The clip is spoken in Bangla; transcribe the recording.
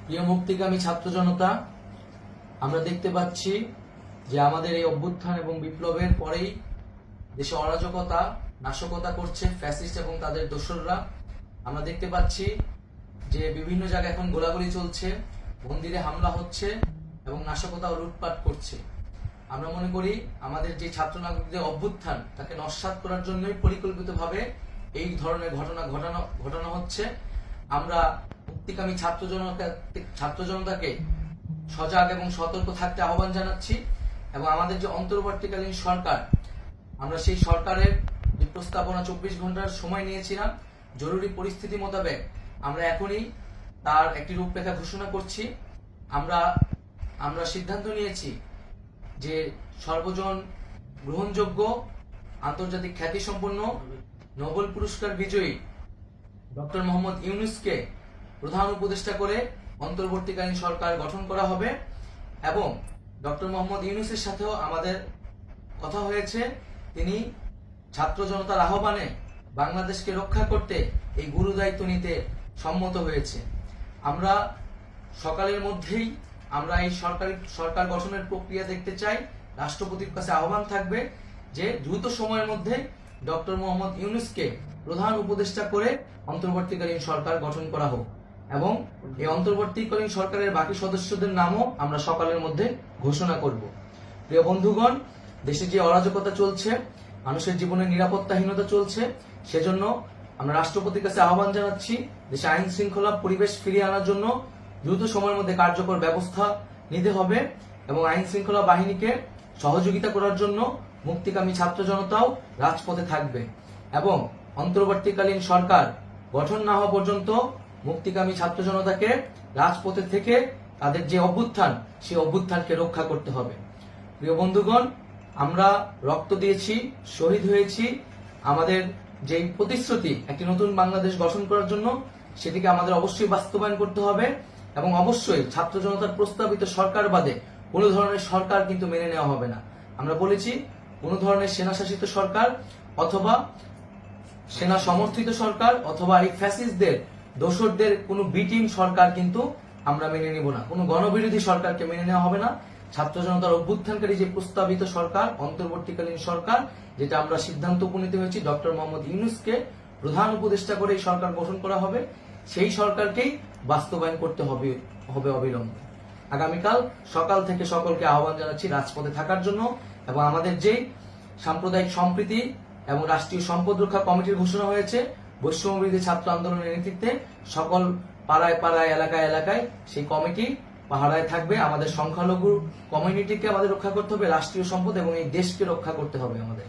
প্রিয় মুক্তিকামী ছাত্র জনতা, আমরা দেখতে পাচ্ছি যে আমাদের এই অভ্যুত্থান এবং বিপ্লবের পরেই দেশে অরাজকতা নাশকতা করছে ফ্যাসিস্ট এবং তাদের দোসররা। আমরা দেখতে পাচ্ছি যে বিভিন্ন জায়গায় এখন গোলাগুলি চলছে, মন্দিরে হামলা হচ্ছে এবং নাশকতা ও লুটপাট করছে। আমরা মনে করি আমাদের যে ছাত্র নাগরিকদের অভ্যুত্থান তাকে নস্যাৎ করার জন্যই পরিকল্পিতভাবে এই ধরনের ঘটনা হচ্ছে। আমরা মুক্তিকামী ছাত্র জনতাকে সজাগ এবং সতর্ক থাকতে আহ্বান জানাচ্ছি এবং আমাদের যে অন্তর্বর্তীকালীন সরকার, আমরা সেই সরকারের যে প্রস্তাবনা 24 ঘন্টার সময় নিয়েছিলাম, জরুরি পরিস্থিতি মোতাবেক আমরা এখনই তার একটি রূপরেখা ঘোষণা করছি। আমরা সিদ্ধান্ত নিয়েছি যে সর্বজন গ্রহণযোগ্য আন্তর্জাতিক খ্যাতিসম্পন্ন নোবেল পুরস্কার বিজয়ী ডক্টর মোহাম্মদ ইউনূসকে প্রধান উপদেষ্টা করে অন্তর্বর্তীকালীন সরকার গঠন করা হবে এবং ডক্টর মোহাম্মদ ইউনূসের সাথেও আমাদের কথা হয়েছে। তিনি ছাত্র জনতার আহ্বানে বাংলাদেশকে রক্ষা করতে এই গুরু দায়িত্ব নিতে সম্মত হয়েছে। আমরা সকালের মধ্যেই আমরা এই সরকার গঠনের প্রক্রিয়া দেখতে চাই। রাষ্ট্রপতির কাছে আহ্বান থাকবে যে দ্রুত সময়ের মধ্যে ডক্টর মোহাম্মদ ইউনূসকে প্রধান উপদেষ্টা করে অন্তর্বর্তীকালীন সরকার গঠন করা হোক এবং এই অন্তর্বর্তীকালীন সরকারের বাকি সদস্যদের নামও আমরা সকালের মধ্যে ঘোষণা করব। প্রিয় বন্ধুগণ, দেশে যে অরাজকতা চলছে, মানুষের জীবনের নিরাপত্তাহীনতা চলছে, সেজন্য আমরা রাষ্ট্রপতির কাছে আহ্বান জানাচ্ছি দেশে আইন শৃঙ্খলা পরিবেশ ফিরিয়ে আনার জন্য দ্রুত সময়ের মধ্যে কার্যকর ব্যবস্থা নিতে হবে এবং আইন শৃঙ্খলা বাহিনীকে সহযোগিতা করার জন্য মুক্তিকামী ছাত্র জনতাও রাজপথে থাকবে এবং অন্তর্বর্তীকালীন সরকার গঠন না হওয়া পর্যন্ত মুক্তিকামী ছাত্র জনতাকে রাজপথে থেকে তাদের যে অভ্যুত্থান, সেই অভ্যুত্থানকে রক্ষা করতে হবে। প্রিয় বন্ধুগণ, আমরা রক্ত দিয়েছি, শহীদ হয়েছি। আমাদের যে প্রতিশ্রুতি একটি নতুন বাংলাদেশ গঠন করার জন্য, সেটিকে আমাদের অবশ্যই বাস্তবায়ন করতে হবে এবং অবশ্যই ছাত্র জনতার প্রস্তাবিত সরকার বাদে কোনো ধরনের সরকার কিন্তু মেনে নেওয়া হবে না। আমরা বলেছি কোনো ধরনের সেনা শাসিত সরকার অথবা সেনা সমর্থিত সরকার অথবা এই ফ্যাসিস্টদের দোসরদের কোনো বিটিম সরকার কিন্তু আমরা মেনে নিব না। কোনো গণবিরোধী সরকারকে মেনে নেওয়া হবে না। ছাত্র জনতার অভ্যুত্থানকারী যে প্রস্তাবিত সরকার, অন্তর্বর্তীকালীন সরকার, যেটা আমরা সিদ্ধান্ত উপনীত হয়েছি ডক্টর মোহাম্মদ ইউনূসকে প্রধান উপদেষ্টা করে এই সরকার গঠন করা হবে, সেই সরকারকেই বাস্তবায়ন করতে হবে অবিলম্বে। আগামীকাল সকাল থেকে সকলকে আহ্বান জানাচ্ছি রাজপথে থাকার জন্য এবং আমাদের যে সাম্প্রদায়িক সম্প্রীতি এবং রাষ্ট্রীয় সম্পদ রক্ষা কমিটির ঘোষণা হয়েছে বৈষম্যবিরোধী ছাত্র আন্দোলনের নেতৃত্বে, সকল পাড়ায় পাড়ায় এলাকায় এলাকায় সেই কমিটি পাহারায় থাকবে। আমাদের সংখ্যালঘু কমিউনিটিকে আমাদের রক্ষা করতে হবে, রাষ্ট্রীয় সম্পদ এবং এই দেশকে রক্ষা করতে হবে আমাদের।